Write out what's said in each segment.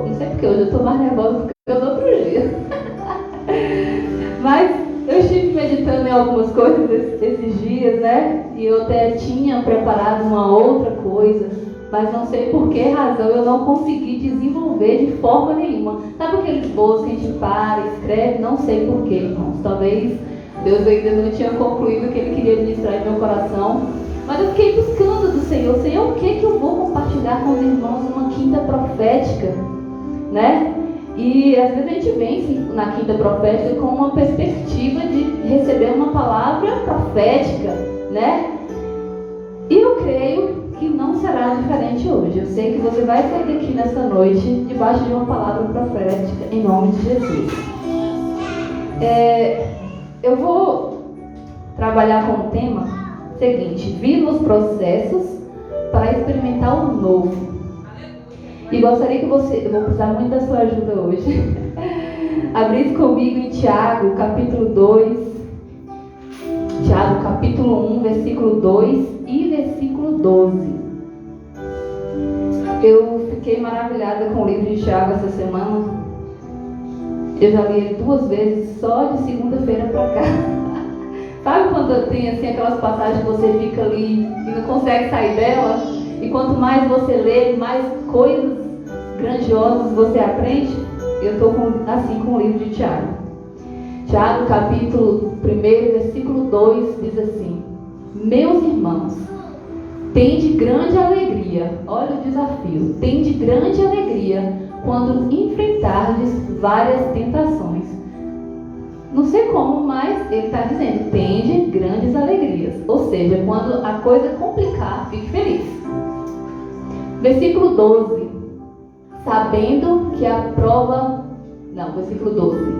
Não sei porque hoje eu estou mais nervosa do que no outro dia. Mas eu estive meditando em algumas coisas esses dias, né? E eu até tinha preparado uma outra coisa, mas não sei por que razão eu não consegui desenvolver de forma nenhuma. Sabe aquele esboço que a gente para, escreve? Não sei por que, irmãos. Talvez Deus ainda não tinha concluído o que Ele queria ministrar em meu coração. Mas eu fiquei buscando do Senhor. Senhor, o que eu vou compartilhar com os irmãos numa quinta profética, né? E às vezes a gente vem na quinta profética com uma perspectiva de receber uma palavra profética, né? E eu creio que não será diferente hoje. Eu sei que você vai sair daqui nessa noite debaixo de uma palavra profética em nome de Jesus. Eu vou trabalhar com o tema seguinte: viva os processos para experimentar o novo. E gostaria que você, eu vou precisar muito da sua ajuda hoje, abrisse comigo em Tiago, capítulo 2, Tiago, capítulo 1, versículo 2 e versículo 12. Eu fiquei maravilhada com o livro de Tiago essa semana. Eu já li ele 2 vezes, só de segunda-feira para cá. Sabe quando tem assim, aquelas passagens que você fica ali e não consegue sair dela? E quanto mais você lê, mais coisas grandiosas você aprende. Eu estou assim com o livro de Tiago. Tiago, capítulo 1, versículo 2, diz assim: meus irmãos, tende grande alegria, olha o desafio, tende grande alegria quando enfrentardes várias tentações. Não sei como, mas ele está dizendo, tende grandes alegrias. Ou seja, quando a coisa complicar, fique feliz. Versículo 12. Sabendo que a prova... Não, versículo 12.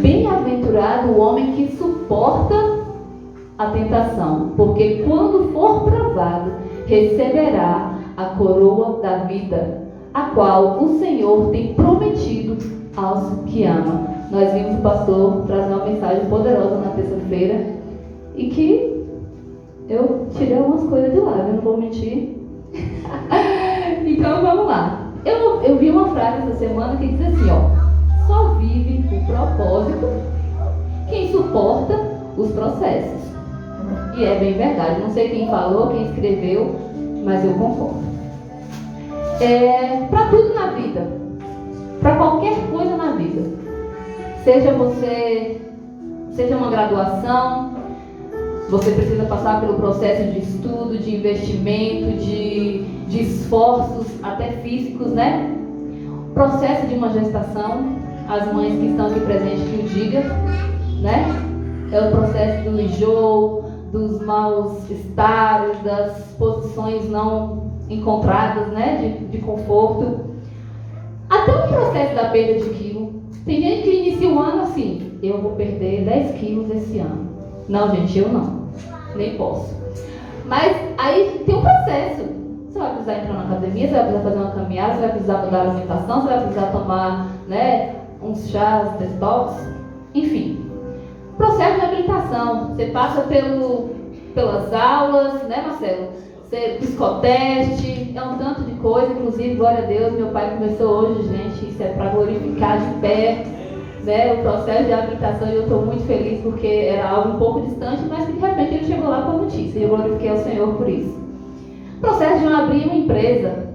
Bem-aventurado o homem que suporta a tentação, porque quando for provado, receberá a coroa da vida, a qual o Senhor tem prometido aos que ama. Nós vimos o pastor trazer uma mensagem poderosa na terça-feira e que eu tirei umas coisas de lá, eu não vou mentir. Então vamos lá. Eu vi uma frase essa semana que diz assim, ó: só vive o propósito quem suporta os processos. E é bem verdade. Não sei quem falou, quem escreveu, mas eu concordo. Para tudo na vida, para qualquer coisa na vida, seja uma graduação, você precisa passar pelo processo de estudo, de investimento, de esforços, até físicos, né? Processo de uma gestação, as mães que estão aqui presentes que o digam, né? É o processo do enjoo, dos maus estares, das posições não encontradas, né? De conforto. Até o processo da perda de quilo. Tem gente que inicia o ano assim: eu vou perder 10 quilos esse ano. Não, gente, eu não. Nem posso. Mas aí tem um processo. Você vai precisar entrar na academia, você vai precisar fazer uma caminhada, você vai precisar mudar a alimentação, você vai precisar tomar, né, uns chás, detox, enfim. Processo de habilitação. Você passa pelas aulas, né, Marcelo? Você psicoteste, é um tanto de coisa. Inclusive, glória a Deus, meu pai começou hoje, gente. Isso é para glorificar de pé, né, o processo de habilitação. E eu estou muito feliz porque era algo um pouco distante, mas que de repente ele chegou lá com a notícia. E eu glorifiquei ao Senhor por isso. Processo de abrir uma empresa.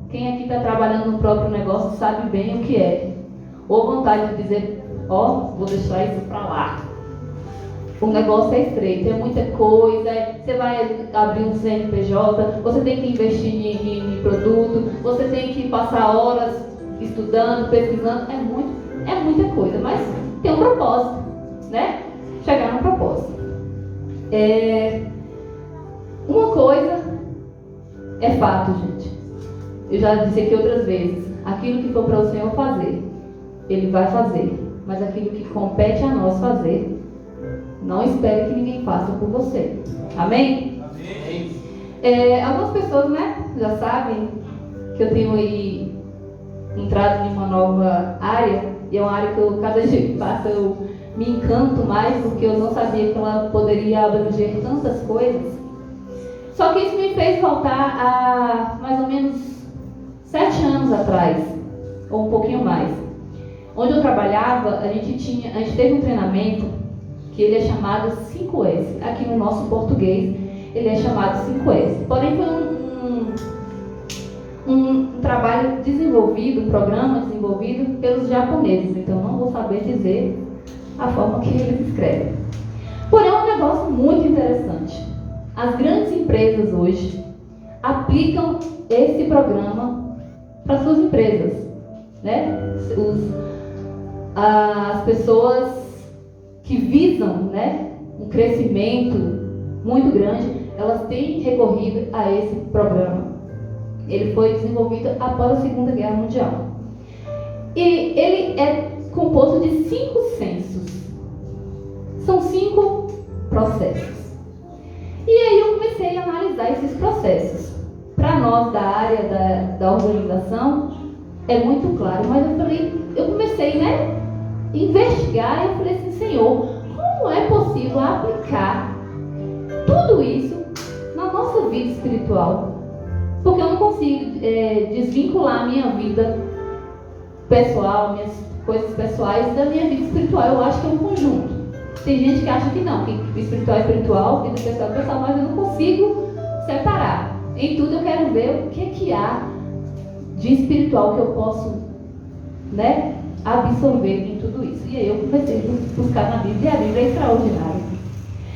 Quem aqui está trabalhando no próprio negócio sabe bem o que é. Ou vontade de dizer, vou deixar isso para lá. O negócio é estreito, é muita coisa. Você vai abrir um CNPJ, você tem que investir em produto, você tem que passar horas estudando, pesquisando. É muita coisa, mas tem um propósito, né? Chegar no propósito. Uma coisa é fato, gente. Eu já disse aqui outras vezes: aquilo que for para o Senhor fazer, Ele vai fazer. Mas aquilo que compete a nós fazer, não espere que ninguém faça por você. Amém? Amém. Algumas pessoas, né, já sabem que eu tenho aí entrado em uma nova área. E é uma área que cada dia que passa eu me encanto mais, porque eu não sabia que ela poderia abranger tantas coisas. Só que isso me fez voltar a mais ou menos atrás, ou um pouquinho mais. Onde eu trabalhava, a gente teve um treinamento que ele é chamado 5S. Aqui no nosso português, ele é chamado 5S. Porém, foi um trabalho desenvolvido, um programa desenvolvido pelos japoneses. Então, não vou saber dizer a forma que eles escrevem. Porém, é um negócio muito interessante. As grandes empresas hoje aplicam esse programa para suas empresas, né? As pessoas que visam, né, um crescimento muito grande, elas têm recorrido a esse programa. Ele foi desenvolvido após a Segunda Guerra Mundial. E ele é composto de 5 censos. São 5 processos. E aí eu comecei a analisar esses processos. Para nós da área da organização, é muito claro, mas eu comecei, né, a investigar e eu falei assim, Senhor, como é possível aplicar tudo isso na nossa vida espiritual? Porque eu não consigo desvincular a minha vida pessoal, minhas coisas pessoais da minha vida espiritual. Eu acho que é um conjunto. Tem gente que acha que não, que espiritual é espiritual, vida pessoal é pessoal, mas eu não consigo separar. Em tudo eu quero ver o que há de espiritual que eu posso, né, absorver em tudo isso. E aí eu comecei a buscar na Bíblia, e a Bíblia é extraordinária.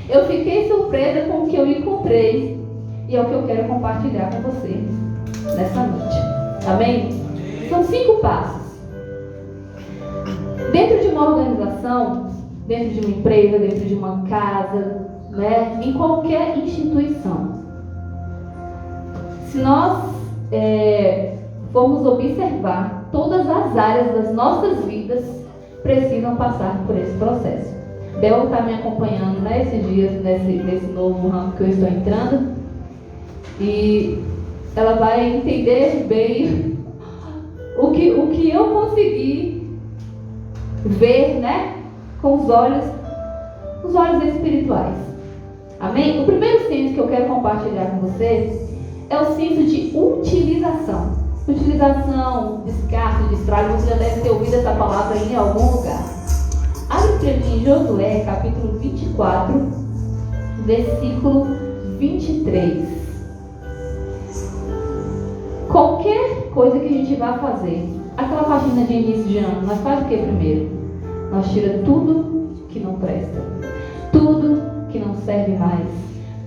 Eu fiquei surpresa com o que eu encontrei, e é o que eu quero compartilhar com você nessa noite. Amém? São 5 passos. Dentro de uma organização, dentro de uma empresa, dentro de uma casa, né, em qualquer instituição, se nós formos observar, todas as áreas das nossas vidas precisam passar por esse processo. Bel está me acompanhando, né, esses dias nesse novo ramo que eu estou entrando, e ela vai entender bem o que eu consegui ver, né, com os olhos espirituais. Amém? O primeiro senso que eu quero compartilhar com vocês é o senso de utilização. Utilização, descarte, destralho. Você já deve ter ouvido essa palavra em algum lugar. Abre para mim em Josué, capítulo 24, versículo 23. Qualquer coisa que a gente vá fazer, aquela página de início de ano, nós faz o que primeiro? Nós tira tudo que não presta, tudo que não serve mais,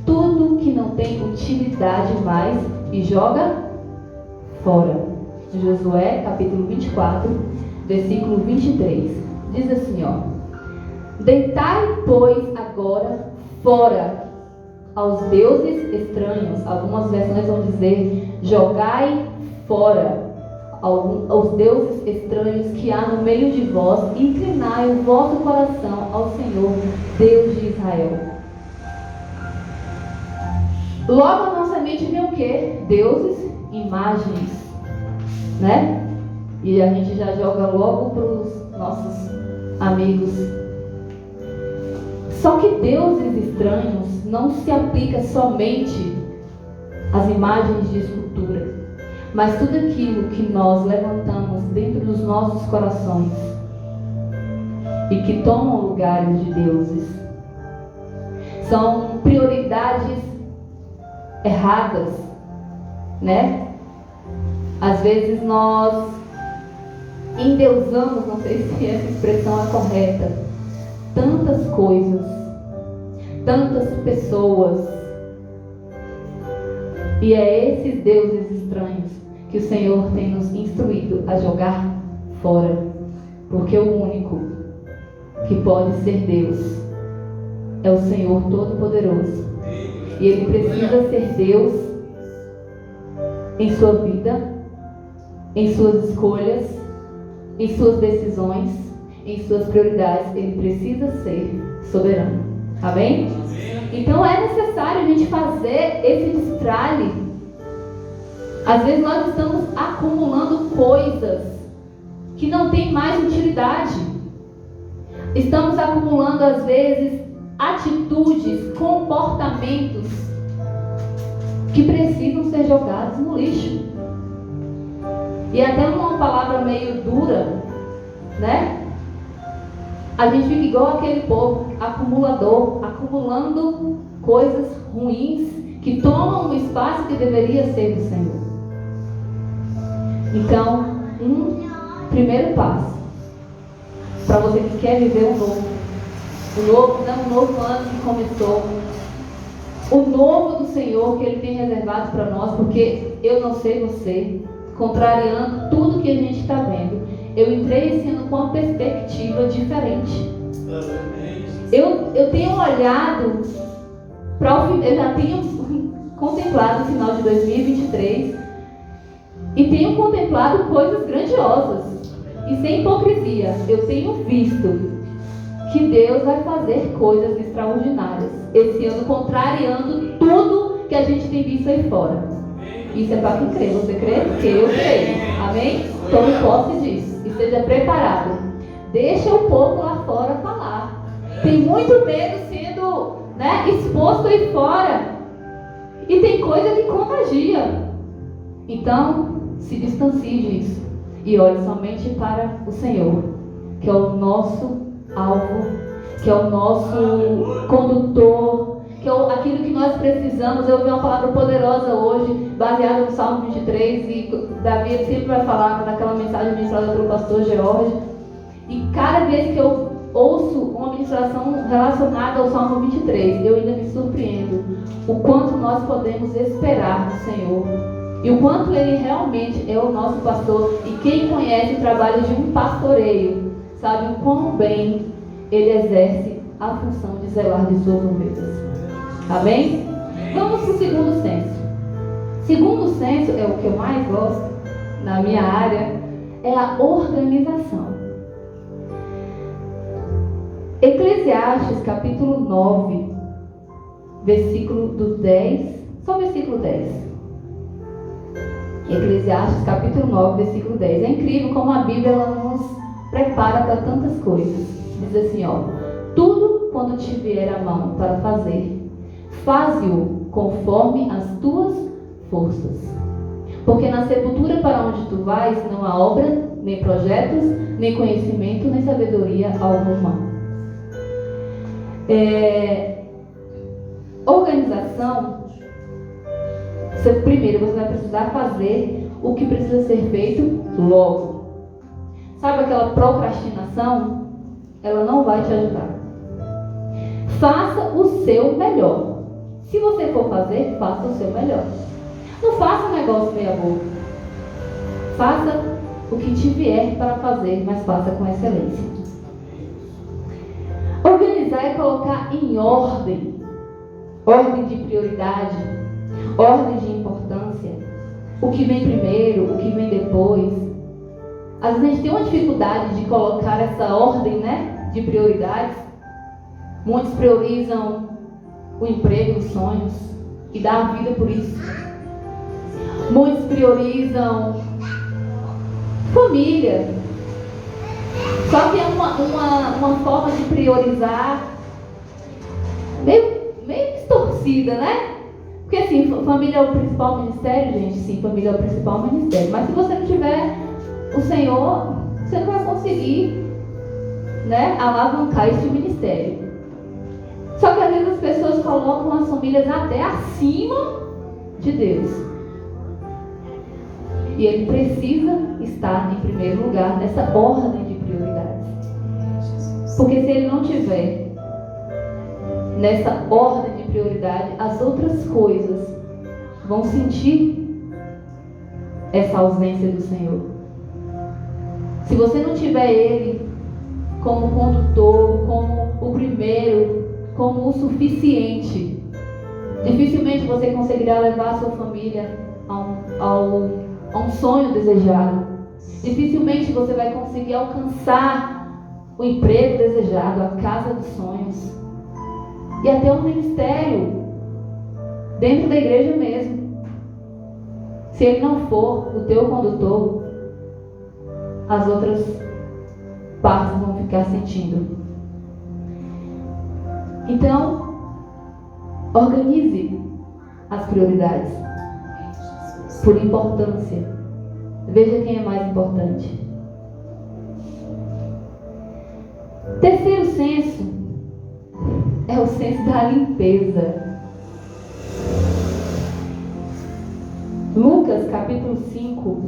tudo que não tem utilidade mais e joga fora. Josué, capítulo 24, versículo 23. Diz assim, ó: deitai, pois, agora fora aos deuses estranhos. Algumas versões vão dizer: jogai fora aos deuses estranhos que há no meio de vós, inclinai o vosso coração ao Senhor, Deus de Israel. Logo a nossa mente vem o quê? Deuses, imagens, né? E a gente já joga logo para os nossos amigos. Só que deuses estranhos não se aplica somente às imagens de escultura, mas tudo aquilo que nós levantamos dentro dos nossos corações e que tomam lugares de deuses. São prioridades erradas, né? Às vezes nós endeusamos, não sei se essa expressão é correta, tantas coisas, tantas pessoas, e é esses deuses estranhos que o Senhor tem nos instruído a jogar fora, porque o único que pode ser Deus é o Senhor Todo-Poderoso, e Ele precisa ser Deus em sua vida, em suas escolhas, em suas decisões, em suas prioridades. Ele precisa ser soberano. Amém? Então é necessário a gente fazer esse destralhe. Às vezes nós estamos acumulando coisas que não têm mais utilidade. Estamos acumulando às vezes atitudes, comportamentos que precisam ser jogados no lixo. E até uma palavra meio dura, né? A gente fica igual aquele povo, acumulador, acumulando coisas ruins que tomam o espaço que deveria ser do Senhor. Então, primeiro passo para você que quer viver um novo ano que começou, o novo do Senhor que Ele tem reservado para nós, porque eu não sei você, contrariando tudo que a gente está vendo, eu entrei esse ano com uma perspectiva diferente. Eu tenho olhado para o fim, eu já tenho contemplado o final de 2023 e tenho contemplado coisas grandiosas e sem hipocrisia. Eu tenho visto que Deus vai fazer coisas extraordinárias esse ano, contrariando tudo que a gente tem visto aí fora. Isso é para quem crê. Você crê? Porque eu creio. Amém? Tome posse disso e esteja preparado. Deixa o povo lá fora falar. Tem muito medo sendo, exposto aí fora. E tem coisa que contagia. Então, se distancie disso e olhe somente para o Senhor, que é o nosso alvo, que é o nosso condutor, que é aquilo que nós precisamos. Eu ouvi uma palavra poderosa hoje, baseada no Salmo 23, e Davi sempre vai falar naquela mensagem ministrada pelo pastor George. E cada vez que eu ouço uma ministração relacionada ao Salmo 23, eu ainda me surpreendo o quanto nós podemos esperar no Senhor e o quanto Ele realmente é o nosso pastor. E quem conhece o trabalho de um pastoreio sabe o quão bem Ele exerce a função de zelar de suas ovelhas. Amém? Vamos para o segundo senso. Segundo senso é o que eu mais gosto na minha área, é a organização. Eclesiastes capítulo 9, versículo do 10, só versículo 10. Eclesiastes capítulo 9, versículo 10. É incrível como a Bíblia ela nos prepara para tantas coisas. Diz assim, tudo quando te vier a mão para fazer, faze-o conforme as tuas forças. Porque na sepultura para onde tu vais não há obra, nem projetos, nem conhecimento, nem sabedoria alguma. Organização. Primeiro você vai precisar fazer o que precisa ser feito logo. Sabe aquela procrastinação? Ela não vai te ajudar. Faça o seu melhor. Se você for fazer, faça o seu melhor. Não faça um negócio meia boca. Faça o que te vier para fazer, mas faça com excelência. Organizar é colocar em ordem de prioridade, ordem de importância, o que vem primeiro, o que vem depois. Às vezes a gente tem uma dificuldade de colocar essa ordem, de prioridades. Muitos priorizam o emprego, os sonhos e dão a vida por isso. Muitos priorizam família. Só que é uma forma de priorizar meio distorcida, Porque assim, família é o principal ministério, gente. Sim, família é o principal ministério. Mas se você não tiver o Senhor, você não vai conseguir, alavancar este ministério. Só que às vezes as pessoas colocam as famílias até acima de Deus. E Ele precisa estar em primeiro lugar nessa ordem de prioridades. Porque se Ele não tiver nessa ordem de prioridade, as outras coisas vão sentir essa ausência do Senhor. Se você não tiver Ele como condutor, como o primeiro, como o suficiente, dificilmente você conseguirá levar a sua família a um sonho desejado. Dificilmente você vai conseguir alcançar o emprego desejado, a casa dos sonhos e até um ministério dentro da igreja mesmo. Se Ele não for o teu condutor, as outras partes vão ficar sentindo. Então, organize as prioridades por importância. Veja quem é mais importante. Terceiro senso é o senso da limpeza. Lucas capítulo 5,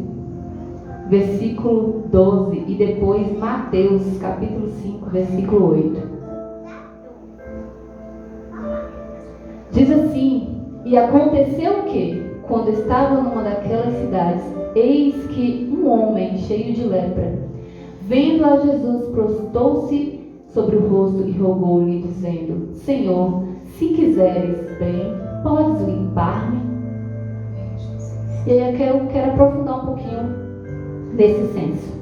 versículo 12, e depois Mateus capítulo 5, versículo 8. Diz assim: e aconteceu que, quando estava numa daquelas cidades, eis que um homem cheio de lepra, vendo a Jesus, prostou-se sobre o rosto e rogou-lhe, dizendo: Senhor, se quiseres bem, podes limpar-me? E aí eu quero aprofundar um pouquinho nesse senso.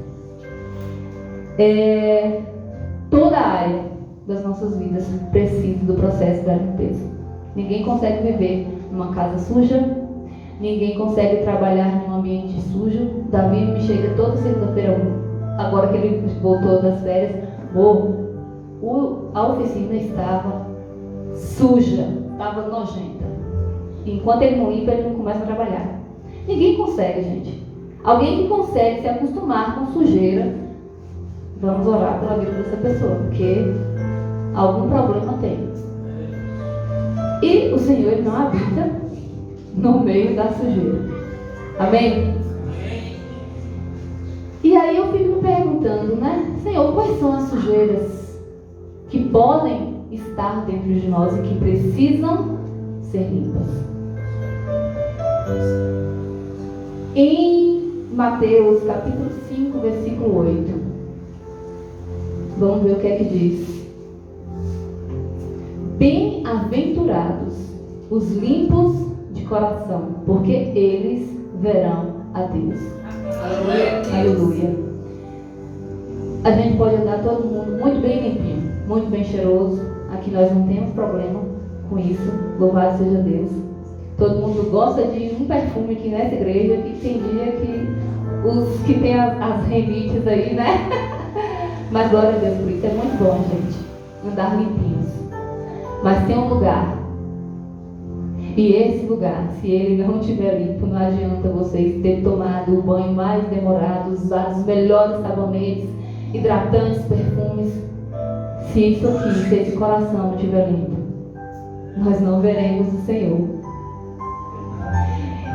Toda a área das nossas vidas precisa do processo da limpeza. Ninguém consegue viver numa casa suja, ninguém consegue trabalhar em um ambiente sujo. Davi me chega toda sexta-feira, agora que ele voltou das férias: a oficina estava suja, estava nojenta. Enquanto ele não limpa, ele não começa a trabalhar. Ninguém consegue, gente. Alguém que consegue se acostumar com sujeira, vamos orar pela vida dessa pessoa, porque algum problema tem. E o Senhor, Ele não habita no meio da sujeira. Amém? E aí eu fico me perguntando, né? Senhor, quais são as sujeiras que podem estar dentro de nós e que precisam ser limpas? Em Mateus capítulo 5, versículo 8. Vamos ver o que é que diz. Bem-aventurados os limpos de coração, porque eles verão a Deus. Aleluia. A gente pode andar todo mundo muito bem limpinho, muito bem cheiroso. Aqui nós não temos problema com isso. Louvado seja Deus. Todo mundo gosta de um perfume aqui nessa igreja, e tem dia que os que tem as renites aí, né? Mas glória a Deus por isso. É muito bom, gente, andar limpinhos. Mas tem um lugar. E esse lugar, se ele não estiver limpo, não adianta vocês terem tomado o banho mais demorado, usado os melhores sabonetes, hidratantes, perfumes. Se isso aqui, se esse coração não estiver limpo, nós não veremos o Senhor.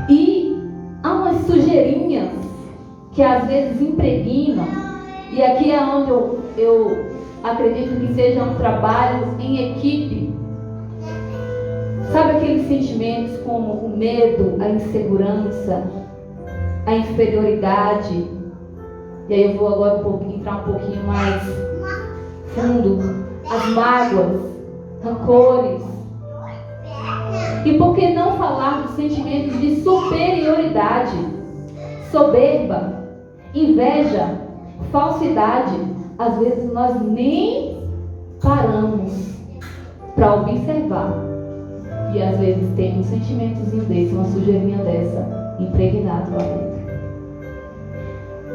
E há umas sujeirinhas que às vezes impregnam, e aqui é onde eu acredito que sejam trabalhos em equipe. Sabe aqueles sentimentos como o medo, a insegurança, a inferioridade? E aí eu vou agora entrar um pouquinho mais fundo. As mágoas, rancores. E por que não falar dos sentimentos de superioridade, soberba, inveja, falsidade? Às vezes nós nem paramos para observar. E às vezes tem um sentimentozinho desse, uma sujeirinha dessa, impregnado lá dentro.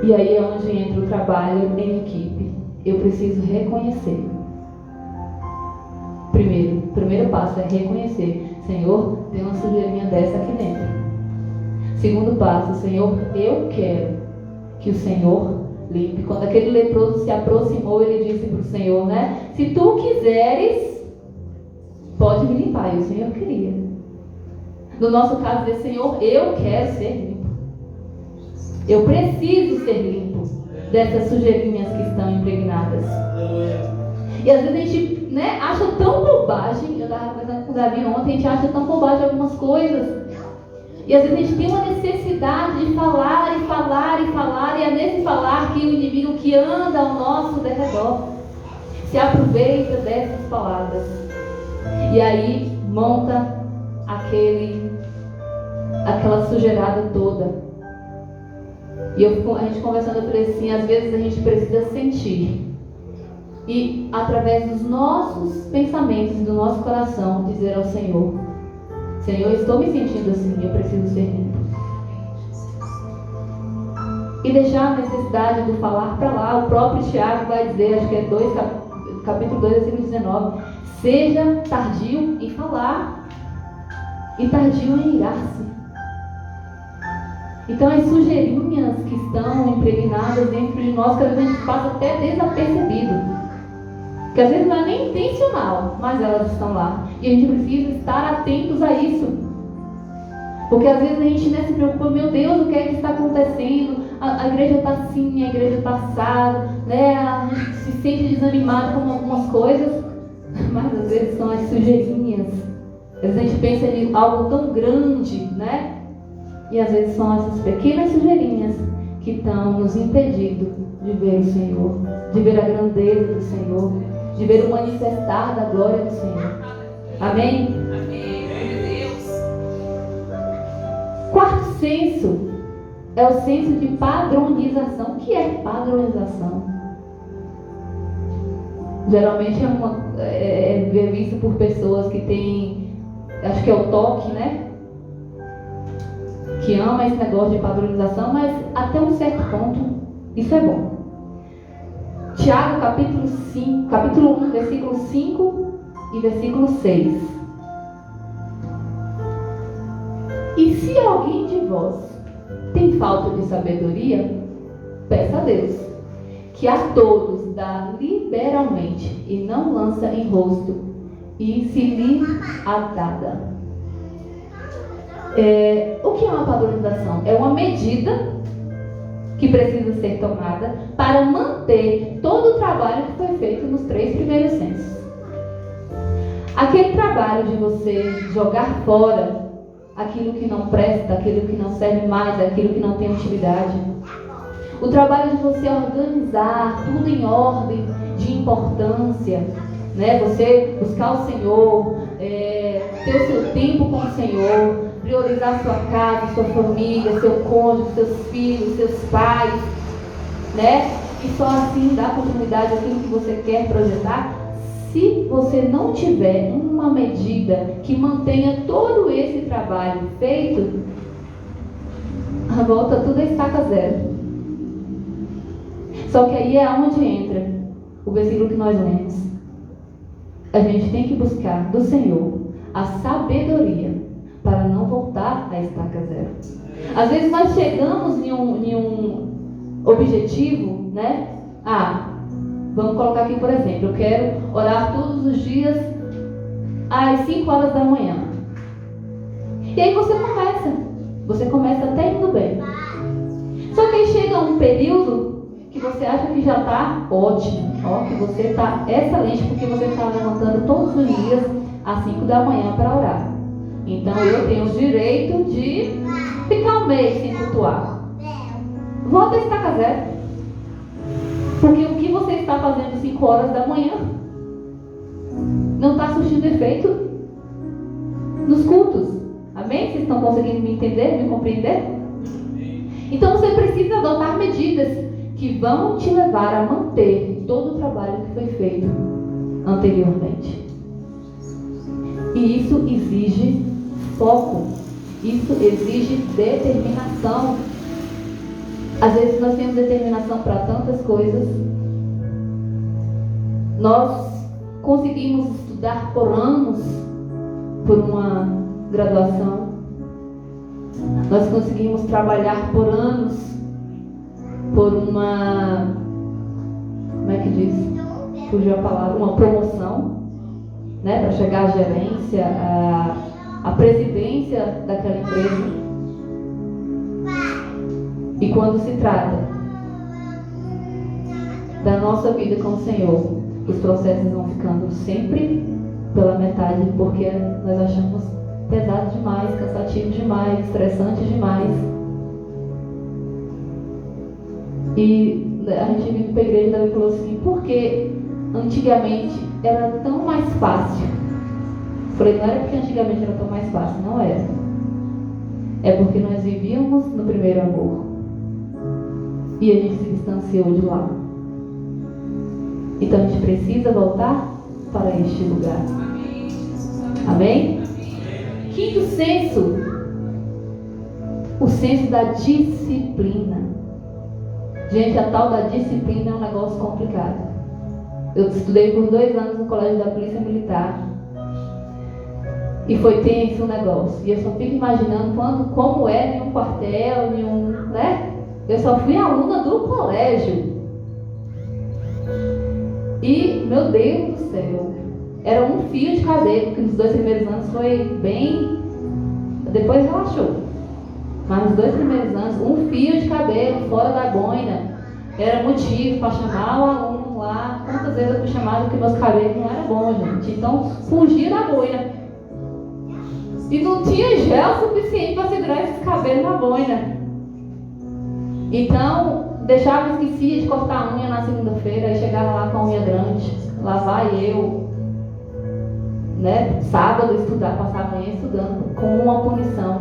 E aí é onde entra o trabalho em equipe. Eu preciso reconhecer. O primeiro passo é reconhecer. Senhor, tem uma sujeirinha dessa aqui dentro. Segundo passo, Senhor, eu quero que o Senhor limpe. Quando aquele leproso se aproximou, ele disse para o Senhor, né? Se tu quiseres, pode me limpar. E o Senhor queria. No nosso caso, dizer, Senhor, eu quero ser limpo. Eu preciso ser limpo dessas sujeirinhas que estão impregnadas. E às vezes a gente, né, acha tão bobagem. Eu estava conversando com o Davi ontem, a gente acha tão bobagem algumas coisas. E às vezes a gente tem uma necessidade de falar e falar e falar. E é nesse falar que o indivíduo que anda ao nosso derredor se aproveita dessas palavras. E aí monta aquela sujeirada toda. E a gente conversando, eu falei assim, às vezes a gente precisa sentir. E através dos nossos pensamentos, do nosso coração, dizer ao Senhor, Senhor, eu estou me sentindo assim, eu preciso ser limpo. E deixar a necessidade do falar para lá. O próprio Tiago vai dizer, acho que é capítulo 2, versículo 19, seja tardio em falar e tardio em irar-se. Então as sujeirinhas que estão impregnadas dentro de nós, que às vezes a gente passa até desapercebido, que às vezes não é nem intencional, mas elas estão lá, e a gente precisa estar atentos a isso, porque às vezes a gente se preocupa, meu Deus, o que é que está acontecendo? A igreja está assim, a igreja está assada, né? A gente se sente desanimado com algumas coisas, mas às vezes são as sujeirinhas. Às vezes a gente pensa em algo tão grande, né? E às vezes são essas pequenas sujeirinhas que estão nos impedindo de ver o Senhor, de ver a grandeza do Senhor, de ver o manifestar da glória do Senhor. Amém? Amém. Deus. Quarto senso é o senso de padronização. O que é padronização? Geralmente é visto por pessoas que têm, acho que é o toque, né? Que ama esse negócio de padronização, mas até um certo ponto isso é bom. Tiago capítulo 1, versículo 5 e versículo 6. E se alguém de vós tem falta de sabedoria, peça a Deus, que a todos dá liberalmente e não lança em rosto, e se lhe há dada. O que é uma padronização? É uma medida que precisa ser tomada para manter todo o trabalho que foi feito nos 3 primeiros censos. Aquele trabalho de você jogar fora aquilo que não presta, aquilo que não serve mais, aquilo que não tem utilidade. O trabalho de você organizar tudo em ordem de importância, né? Você buscar o Senhor, ter o seu tempo com o Senhor, priorizar sua casa, sua família, seu cônjuge, seus filhos, seus pais, né? E só assim dar continuidade àquilo que você quer projetar. Se você não tiver uma medida que mantenha todo esse trabalho feito, volta tudo a estaca zero. Só que aí é onde entra o versículo que nós lemos. A gente tem que buscar do Senhor a sabedoria para não voltar a estaca zero. Às vezes nós chegamos em um objetivo, né? Vamos colocar aqui, por exemplo, eu quero orar todos os dias às 5 horas da manhã. E aí você começa até indo bem. Só que aí chega um período que você acha que já está ótimo, que você está excelente, porque você está levantando todos os dias às 5 da manhã para orar. Então eu tenho o direito de ficar um mês sem cultuar. Volta a estaca zero. Porque o que você está fazendo às 5 horas da manhã não está surtindo efeito nos cultos. Amém? Vocês estão conseguindo me entender, me compreender? Então você precisa adotar medidas que vão te levar a manter todo o trabalho que foi feito anteriormente. E isso exige foco, isso exige determinação. Às vezes nós temos determinação para tantas coisas. Nós conseguimos estudar por anos por uma graduação. Nós conseguimos trabalhar por anos por uma, como é que diz? Fugiu a palavra, uma promoção, né, para chegar à gerência, à presidência daquela empresa. E quando se trata da nossa vida com o Senhor, os processos vão ficando sempre pela metade, porque nós achamos pesado demais, cansativo demais, estressante demais. E a gente vindo para a igreja e falou assim, porque antigamente era tão mais fácil. Falei, não era porque antigamente era tão mais fácil, não era. É porque nós vivíamos no primeiro amor. E a gente se distanciou de lá. Então a gente precisa voltar para este lugar. Amém? Quinto senso, o senso da disciplina. Gente, a tal da disciplina é um negócio complicado. Eu estudei por 2 anos no colégio da Polícia Militar. E foi tenso o negócio. E eu só fico imaginando como é em um quartel, né? Eu só fui aluna do colégio. E, meu Deus do céu, era um fio de cabelo, que nos 2 primeiros anos foi bem... Depois relaxou. Mas nos 2 primeiros anos, um fio de cabelo fora da boina era motivo para chamar o aluno lá. Quantas vezes eu fui chamada porque meus cabelos não eram bons, gente. Então, fugia da boina. E não tinha gel suficiente para segurar esses cabelos na boina. Então, esquecia de cortar a unha na segunda-feira. Aí chegava lá com a unha grande. Lá vai eu, né? Sábado estudar, passar a manhã estudando, como uma punição.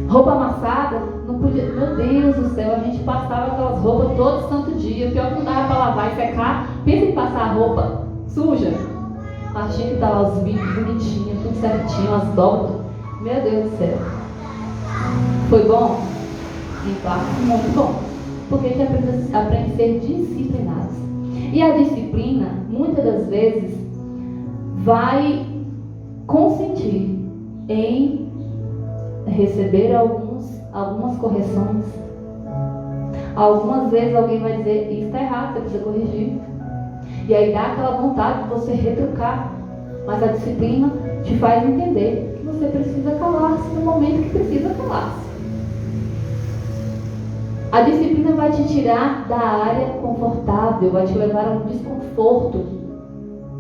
Roupa amassada, não podia. Meu Deus do céu, a gente passava aquelas roupas todo santo dia. Pior que não dava para lavar e secar. Pensa em passar a roupa suja. Mas tinha que estar lá os vídeos bonitinhos, tudo certinho, as dobras. Meu Deus do céu. Foi bom? Em parte, muito bom. Porque a gente aprende a ser disciplinados. E a disciplina, muitas das vezes, vai consentir em receber algumas correções. Algumas vezes alguém vai dizer, isso está errado, você precisa corrigir. E aí dá aquela vontade de você retrucar. Mas a disciplina te faz entender que você precisa calar-se no momento que precisa calar-se. A disciplina vai te tirar da área confortável, vai te levar a um desconforto.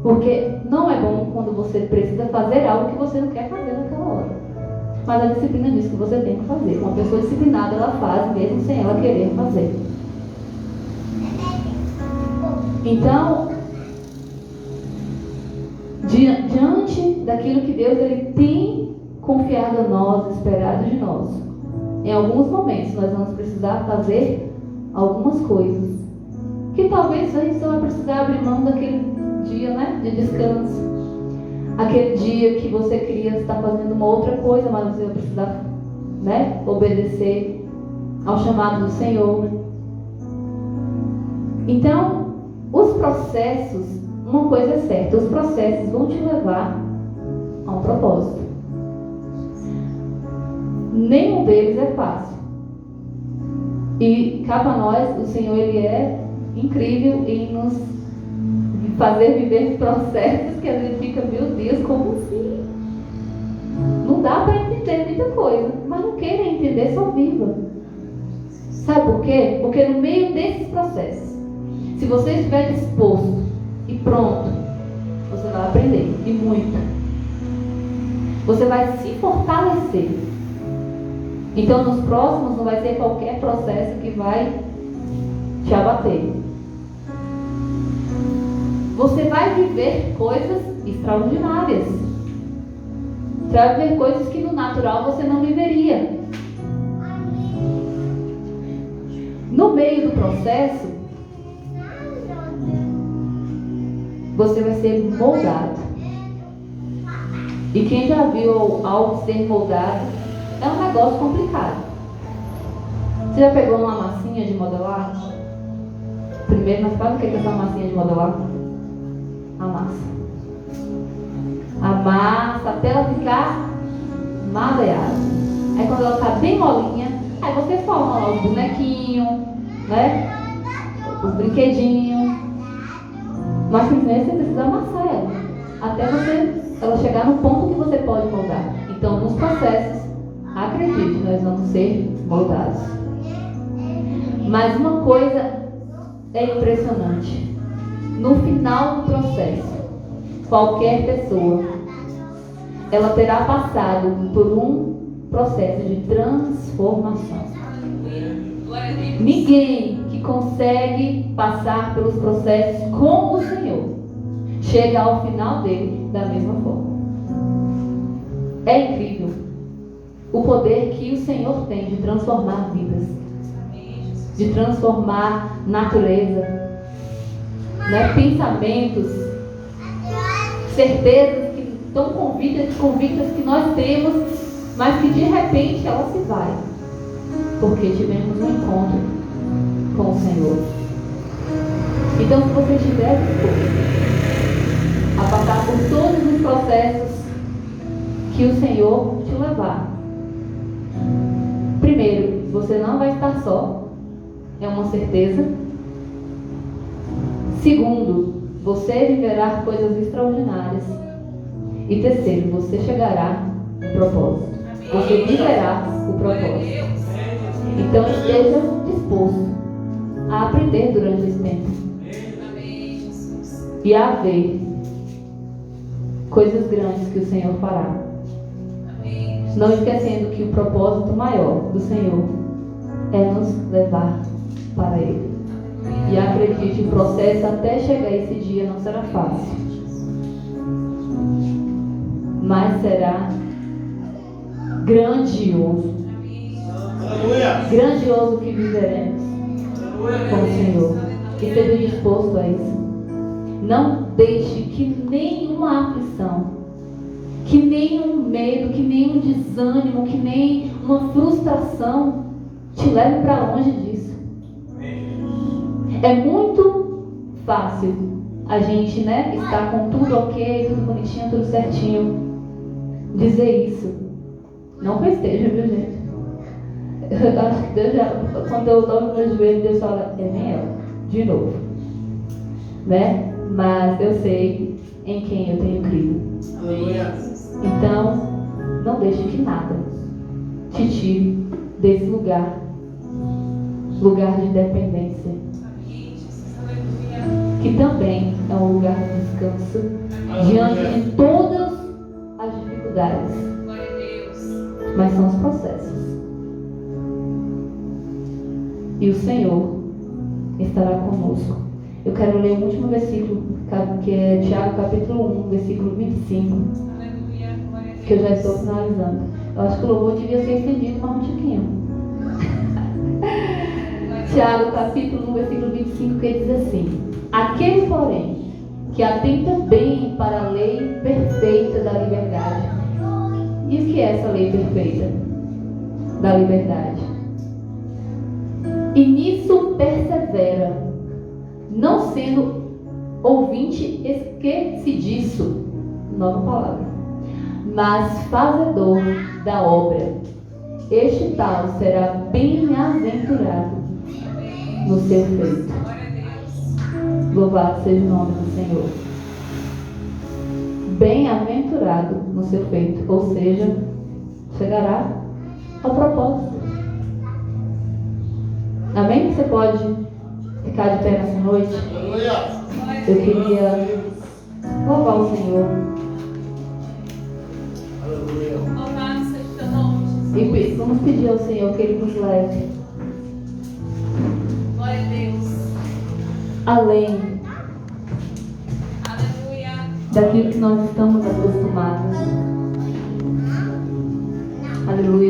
Porque não é bom quando você precisa fazer algo que você não quer fazer naquela hora. Mas a disciplina diz que você tem que fazer. Uma pessoa disciplinada, ela faz mesmo sem ela querer fazer. Então, diante daquilo que Deus ele tem confiado a nós, esperado de nós, em alguns momentos nós vamos precisar fazer algumas coisas que talvez a gente só vai precisar abrir mão daquele dia, né, de descanso. Aquele dia que você queria estar fazendo uma outra coisa, mas você vai precisar, né, obedecer ao chamado do Senhor. Então, os processos, uma coisa é certa, os processos vão te levar a um propósito. Nenhum deles é fácil. E cá para nós, o Senhor ele é incrível em nos fazer viver processos que a gente fica, meu Deus, como assim? Não dá para entender muita coisa, mas não queira entender, só viva. Sabe por quê? Porque no meio desses processos, se você estiver disposto e pronto, você vai aprender, e muito. Você vai se fortalecer. Então nos próximos não vai ser qualquer processo que vai te abater. Você vai viver coisas extraordinárias. Você vai viver coisas que no natural você não viveria. No meio do processo, você vai ser moldado. E quem já viu algo ser moldado, é um negócio complicado. Você já pegou uma massinha de modelar? Primeiro, nós sabemos o que é essa massinha de modelar? A massa. A massa até ela ficar maleável. Aí quando ela está bem molinha, aí você forma lá os bonequinhos, né? Os brinquedinhos. Mas primeiro você precisa amassar ela. Até ela chegar no ponto que você pode moldar. Então nos processos, acredite, nós vamos ser moldados. Mas uma coisa é impressionante. No final do processo, qualquer pessoa, ela terá passado por um processo de transformação. Ninguém que consegue passar pelos processos como o Senhor chega ao final dele da mesma forma. É incrível o poder que o Senhor tem de transformar vidas, de transformar natureza, né? Pensamentos, certezas que estão convictas que nós temos, mas que de repente ela se vai, porque tivemos um encontro com o Senhor. Então, se você estiver disposto a passar por todos os processos que o Senhor te levar. Primeiro, você não vai estar só, é uma certeza. Segundo, você viverá coisas extraordinárias. E terceiro, você chegará no propósito. Você viverá o propósito. Então esteja disposto a aprender durante esse tempo. E a ver coisas grandes que o Senhor fará. Não esquecendo que o propósito maior do Senhor é nos levar para Ele. E acredite, o processo até chegar esse dia não será fácil. Mas será grandioso. Grandioso que viveremos com o Senhor. Que esteja disposto a isso. Não deixe que nenhuma aflição, que nenhum medo, que nenhum desânimo, que nem uma frustração te leve para longe disso. É muito fácil a gente, estar com tudo ok, tudo bonitinho, tudo certinho, dizer isso. Não que eu esteja, viu, gente? Eu acho que Deus já, quando eu dobro no meu joelho, Deus fala, é nem ela, de novo. Mas eu sei em quem eu tenho crido. Então, não deixe que nada te tire desse lugar de dependência, que também é um lugar de descanso diante de todas as dificuldades. Mas são os processos. E o Senhor estará conosco. Eu quero ler o último versículo, que é Tiago capítulo 1, versículo 25. Que eu já estou finalizando. Eu acho que o louvor devia ser estendido mais um tiquinho. Tiago capítulo 1, versículo 25, que diz assim: aquele, porém, que atenta bem para a lei perfeita da liberdade. E o que é essa lei perfeita da liberdade? E nisso persevera, não sendo ouvinte esquecidiço, nova palavra, mas fazedor da obra. Este tal será bem-aventurado no seu feito. Louvado seja o nome do Senhor. Bem-aventurado no seu feito, ou seja, chegará ao propósito. Amém? Você pode ficar de pé nessa noite? Eu queria louvar o Senhor. Louvado seja o teu nome, Jesus. E vamos pedir ao Senhor que Ele nos leve Glória a Deus. além Aleluia. daquilo que nós estamos acostumados. Aleluia.